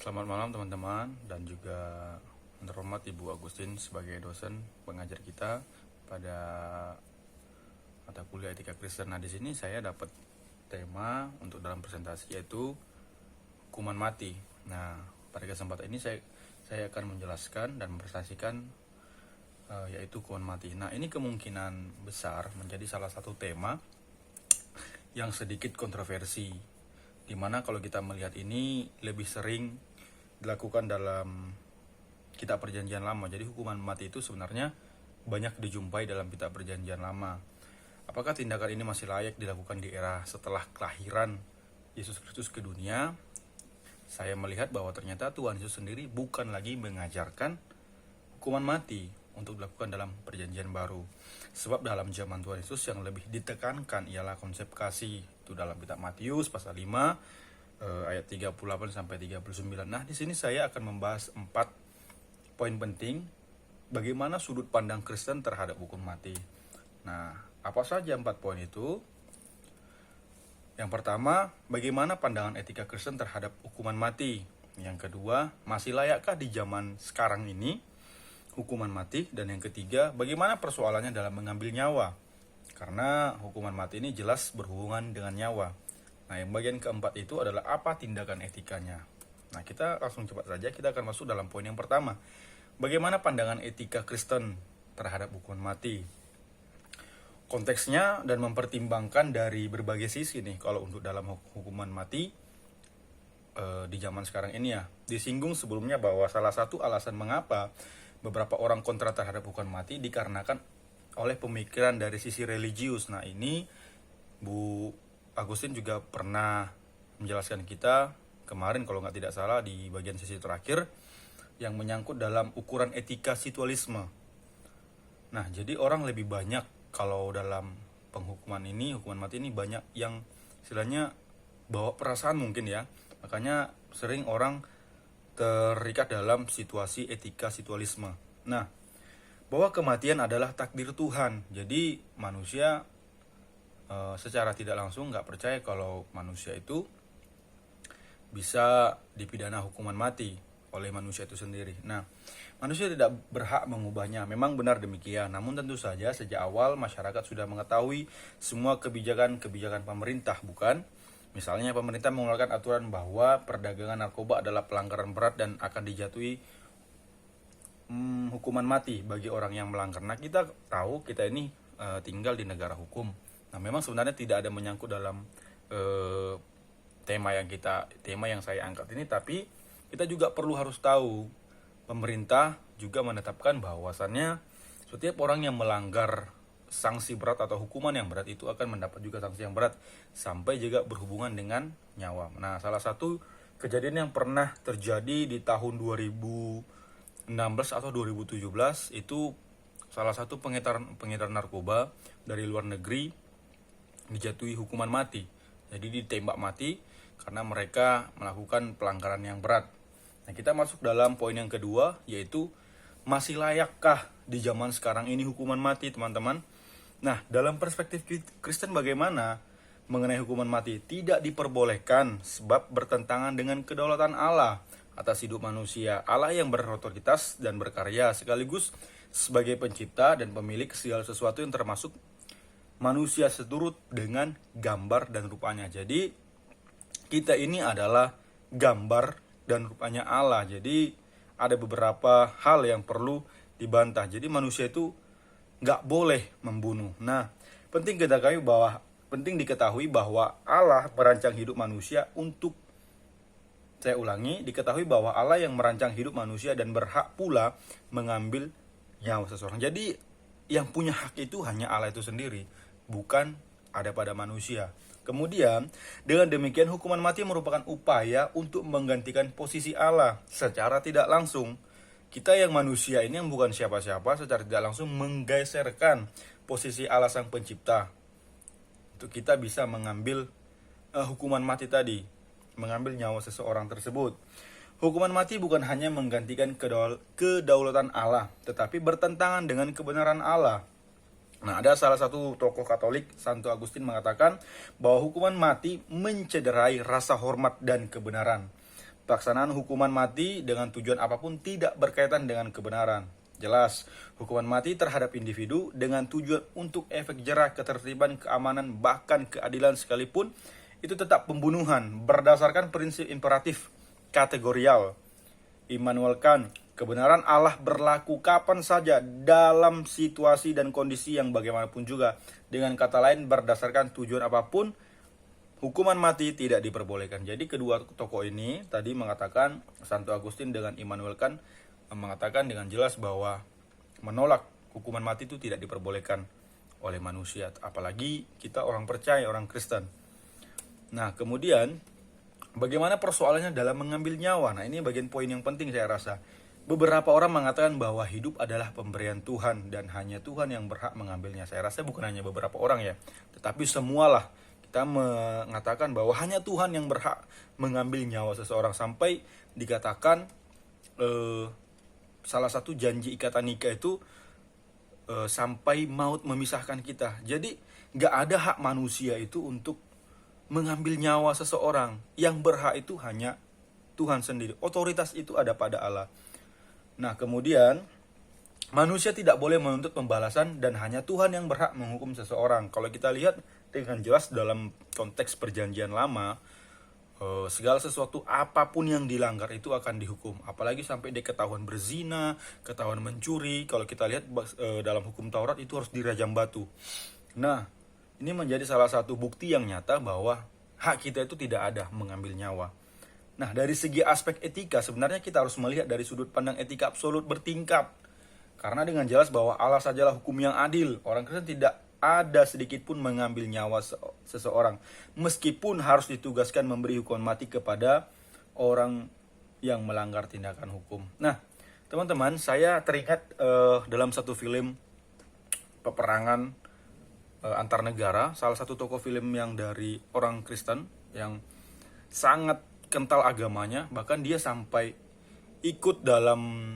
Selamat malam teman-teman dan juga yang terhormat Ibu Agustin sebagai dosen pengajar kita pada mata kuliah Etika Kristen. Nah, di sini saya dapat tema untuk dalam presentasi yaitu hukuman mati. Nah, pada kesempatan ini saya akan menjelaskan dan mempresentasikan yaitu hukuman mati. Nah, ini kemungkinan besar menjadi salah satu tema yang sedikit kontroversi, dimana kalau kita melihat ini lebih sering dilakukan dalam kitab perjanjian lama. Jadi hukuman mati itu sebenarnya banyak dijumpai dalam kitab perjanjian lama. Apakah tindakan ini masih layak dilakukan di era setelah kelahiran Yesus Kristus ke dunia? Saya melihat bahwa ternyata Tuhan Yesus sendiri bukan lagi mengajarkan hukuman mati untuk dilakukan dalam perjanjian baru. Sebab dalam zaman Tuhan Yesus yang lebih ditekankan ialah konsep kasih. Itu dalam kitab Matius pasal 5 ayat 38 sampai 39. Nah, di sini saya akan membahas 4 poin penting bagaimana sudut pandang Kristen terhadap hukum mati. Nah, apa saja 4 poin itu? Yang pertama, bagaimana pandangan etika Kristen terhadap hukuman mati? Yang kedua, masih layakkah di zaman sekarang ini hukuman mati? Dan yang ketiga, bagaimana persoalannya dalam mengambil nyawa? Karena hukuman mati ini jelas berhubungan dengan nyawa. Nah, yang bagian keempat itu adalah apa tindakan etikanya. Nah, kita langsung cepat saja, kita akan masuk dalam poin yang pertama. Bagaimana pandangan etika Kristen terhadap hukuman mati? Konteksnya dan mempertimbangkan dari berbagai sisi nih, kalau untuk dalam hukuman mati di zaman sekarang ini ya. Disinggung sebelumnya bahwa salah satu alasan mengapa beberapa orang kontra terhadap hukuman mati dikarenakan oleh pemikiran dari sisi religius. Nah, ini Bu Agustin juga pernah menjelaskan kita kemarin kalau nggak tidak salah di bagian sesi terakhir yang menyangkut dalam ukuran etika situalisme. Nah, jadi orang lebih banyak kalau dalam penghukuman ini, hukuman mati ini banyak yang istilahnya bawa perasaan mungkin ya. Makanya sering orang terikat dalam situasi etika situalisme. Nah, bahwa kematian adalah takdir Tuhan. Jadi manusia secara tidak langsung nggak percaya kalau manusia itu bisa dipidana hukuman mati oleh manusia itu sendiri. Nah, manusia tidak berhak mengubahnya. Memang benar demikian. Namun tentu saja sejak awal masyarakat sudah mengetahui semua kebijakan-kebijakan pemerintah, bukan? Misalnya pemerintah mengeluarkan aturan bahwa perdagangan narkoba adalah pelanggaran berat dan akan dijatuhi hukuman mati bagi orang yang melanggar. Nah, kita tahu kita ini tinggal di negara hukum. Nah, memang sebenarnya tidak ada menyangkut dalam tema yang saya angkat ini, tapi kita juga perlu harus tahu pemerintah juga menetapkan bahwasannya setiap orang yang melanggar sanksi berat atau hukuman yang berat itu akan mendapat juga sanksi yang berat sampai juga berhubungan dengan nyawa. Nah, salah satu kejadian yang pernah terjadi di tahun 2016 atau 2017 itu salah satu pengedar narkoba dari luar negeri dijatuhi hukuman mati. Jadi ditembak mati karena mereka melakukan pelanggaran yang berat. Nah, kita masuk dalam poin yang kedua, yaitu masih layakkah di zaman sekarang ini hukuman mati, teman-teman? Nah, dalam perspektif Kristen bagaimana mengenai hukuman mati? Tidak diperbolehkan sebab bertentangan dengan kedaulatan Allah atas hidup manusia. Allah yang berotoritas dan berkarya sekaligus sebagai pencipta dan pemilik segala sesuatu yang termasuk manusia seturut dengan gambar dan rupanya. Jadi kita ini adalah gambar dan rupanya Allah. Jadi ada beberapa hal yang perlu dibantah. Jadi manusia itu nggak boleh membunuh. Nah, penting diketahui bahwa Allah merancang hidup manusia untuk, saya ulangi, diketahui bahwa Allah yang merancang hidup manusia dan berhak pula mengambil nyawa seseorang. Jadi yang punya hak itu hanya Allah itu sendiri, bukan ada pada manusia. Kemudian, dengan demikian hukuman mati merupakan upaya untuk menggantikan posisi Allah secara tidak langsung. Kita yang manusia ini yang bukan siapa-siapa secara tidak langsung menggeserkan posisi Allah sang pencipta. Untuk kita bisa mengambil hukuman mati tadi, mengambil nyawa seseorang tersebut. Hukuman mati bukan hanya menggantikan kedaulatan Allah, tetapi bertentangan dengan kebenaran Allah. Nah, ada salah satu tokoh Katolik, Santo Agustin, mengatakan bahwa hukuman mati mencederai rasa hormat dan kebenaran. pelaksanaan hukuman mati dengan tujuan apapun tidak berkaitan dengan kebenaran. Jelas, hukuman mati terhadap individu dengan tujuan untuk efek jera, ketertiban, keamanan, bahkan keadilan sekalipun, itu tetap pembunuhan berdasarkan prinsip imperatif kategorial. Immanuel Kant, kebenaran Allah berlaku kapan saja, dalam situasi dan kondisi yang bagaimanapun juga. Dengan kata lain, berdasarkan tujuan apapun, hukuman mati tidak diperbolehkan. Jadi kedua tokoh ini tadi mengatakan, Santo Agustin dengan Immanuel Kant mengatakan dengan jelas bahwa menolak hukuman mati itu tidak diperbolehkan oleh manusia. Apalagi kita orang percaya, orang Kristen. Nah, kemudian bagaimana persoalannya dalam mengambil nyawa? Nah, ini bagian poin yang penting saya rasa. Beberapa orang mengatakan bahwa hidup adalah pemberian Tuhan dan hanya Tuhan yang berhak mengambilnya. Saya rasa bukan hanya beberapa orang ya, tetapi semualah. Kita mengatakan bahwa hanya Tuhan yang berhak mengambil nyawa seseorang. Sampai dikatakan salah satu janji ikatan nikah itu sampai maut memisahkan kita. Jadi gak ada hak manusia itu untuk mengambil nyawa seseorang. Yang berhak itu hanya Tuhan sendiri. Otoritas itu ada pada Allah. Nah, kemudian manusia tidak boleh menuntut pembalasan dan hanya Tuhan yang berhak menghukum seseorang. Kalau kita lihat dengan jelas dalam konteks perjanjian lama, segala sesuatu apapun yang dilanggar itu akan dihukum. Apalagi sampai dia ketahuan berzina, ketahuan mencuri. Kalau kita lihat dalam hukum Taurat itu harus dirajam batu. Nah, ini menjadi salah satu bukti yang nyata bahwa hak kita itu tidak ada mengambil nyawa. Nah, dari segi aspek etika sebenarnya kita harus melihat dari sudut pandang etika absolut bertingkat. Karena dengan jelas bahwa Allah sajalah hukum yang adil. Orang Kristen tidak ada sedikit pun mengambil nyawa seseorang. Meskipun harus ditugaskan memberi hukuman mati kepada orang yang melanggar tindakan hukum. Nah, teman-teman, saya teringat dalam satu film peperangan antar negara, salah satu tokoh film yang dari orang Kristen yang sangat kental agamanya, bahkan dia sampai ikut dalam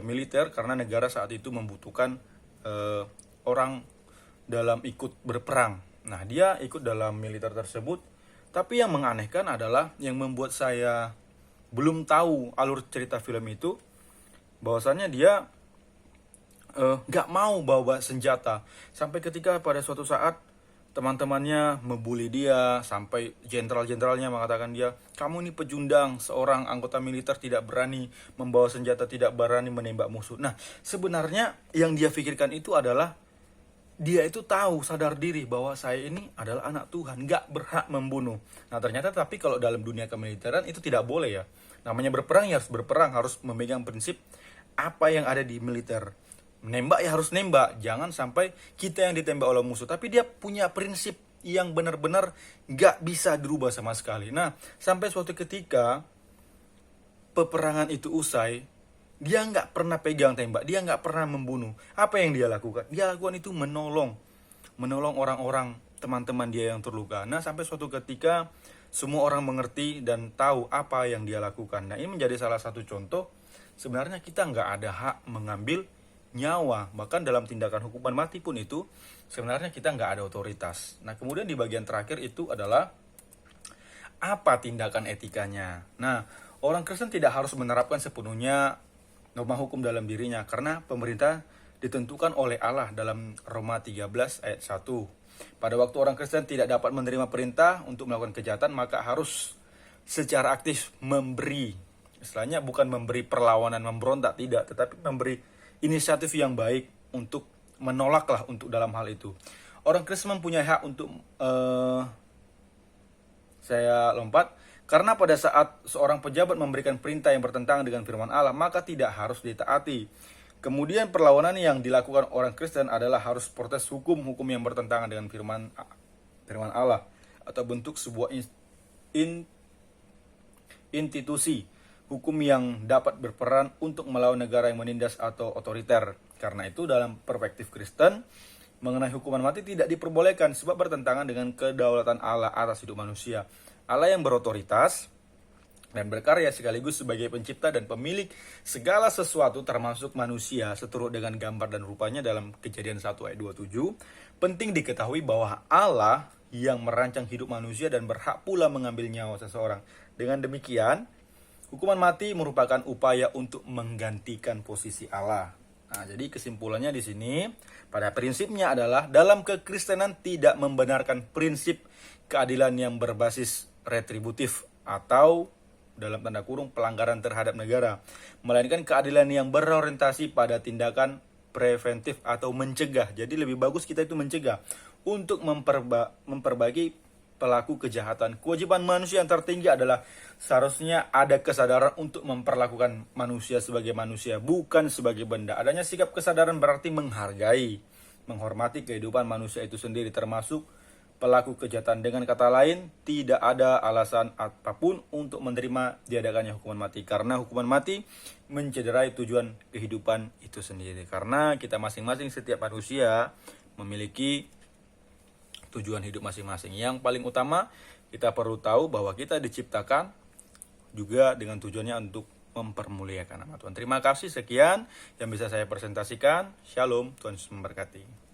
militer karena negara saat itu membutuhkan orang dalam ikut berperang. Nah, dia ikut dalam militer tersebut, tapi yang menganehkan adalah yang membuat saya belum tahu alur cerita film itu, bahwasannya dia gak mau bawa senjata. Sampai ketika pada suatu saat teman-temannya membuli dia, sampai jenderal-jenderalnya mengatakan dia, kamu ini pecundang, seorang anggota militer tidak berani membawa senjata, tidak berani menembak musuh. Nah, sebenarnya yang dia pikirkan itu adalah dia itu tahu, sadar diri bahwa saya ini adalah anak Tuhan, gak berhak membunuh. Nah, ternyata tapi kalau dalam dunia kemiliteran itu tidak boleh ya. Namanya berperang ya harus berperang, harus memegang prinsip apa yang ada di militer. Menembak ya harus nembak, jangan sampai kita yang ditembak oleh musuh. Tapi dia punya prinsip yang benar-benar gak bisa dirubah sama sekali. Nah, sampai suatu ketika peperangan itu usai, dia gak pernah pegang tembak, dia gak pernah membunuh. Apa yang dia lakukan? Dia lakukan itu menolong orang-orang, teman-teman dia yang terluka. Nah, sampai suatu ketika semua orang mengerti dan tahu apa yang dia lakukan. Nah, ini menjadi salah satu contoh sebenarnya kita gak ada hak mengambil nyawa. Bahkan dalam tindakan hukuman mati pun itu sebenarnya kita nggak ada otoritas. Nah, kemudian di bagian terakhir itu adalah apa tindakan etikanya. Nah, orang Kristen tidak harus menerapkan sepenuhnya norma hukum dalam dirinya, karena pemerintah ditentukan oleh Allah dalam Roma 13 ayat 1. Pada waktu orang Kristen tidak dapat menerima perintah untuk melakukan kejahatan, maka harus secara aktif memberi. Istilahnya bukan memberi perlawanan, memberontak, tidak, tetapi memberi inisiatif yang baik untuk menolaklah untuk dalam hal itu. Orang Kristen mempunyai hak untuk karena pada saat seorang pejabat memberikan perintah yang bertentangan dengan firman Allah, maka tidak harus ditaati. Kemudian perlawanan yang dilakukan orang Kristen adalah harus protes hukum yang bertentangan dengan firman Allah atau bentuk sebuah institusi hukum yang dapat berperan untuk melawan negara yang menindas atau otoriter. Karena itu dalam perspektif Kristen, mengenai hukuman mati tidak diperbolehkan sebab bertentangan dengan kedaulatan Allah atas hidup manusia. Allah yang berotoritas dan berkarya sekaligus sebagai pencipta dan pemilik segala sesuatu termasuk manusia seturut dengan gambar dan rupanya dalam Kejadian 1 ayat 27. Penting diketahui bahwa Allah yang merancang hidup manusia dan berhak pula mengambil nyawa seseorang. Dengan demikian, Hukuman mati merupakan upaya untuk menggantikan posisi Allah. Nah, jadi kesimpulannya di sini, pada prinsipnya adalah dalam kekristenan tidak membenarkan prinsip keadilan yang berbasis retributif atau dalam tanda kurung pelanggaran terhadap negara, melainkan keadilan yang berorientasi pada tindakan preventif atau mencegah. Jadi lebih bagus kita itu mencegah untuk memperbaiki pelaku kejahatan. Kewajiban manusia yang tertinggi adalah seharusnya ada kesadaran untuk memperlakukan manusia sebagai manusia, bukan sebagai benda. Adanya sikap kesadaran berarti menghargai, menghormati kehidupan manusia itu sendiri, termasuk pelaku kejahatan. Dengan kata lain, tidak ada alasan apapun untuk menerima diadakannya hukuman mati, karena hukuman mati mencederai tujuan kehidupan itu sendiri. Karena kita masing-masing, setiap manusia memiliki tujuan hidup masing-masing. Yang paling utama, kita perlu tahu bahwa kita diciptakan juga dengan tujuannya untuk mempermuliakan nama Tuhan. Terima kasih, sekian yang bisa saya presentasikan. Shalom, Tuhan Yesus memberkati.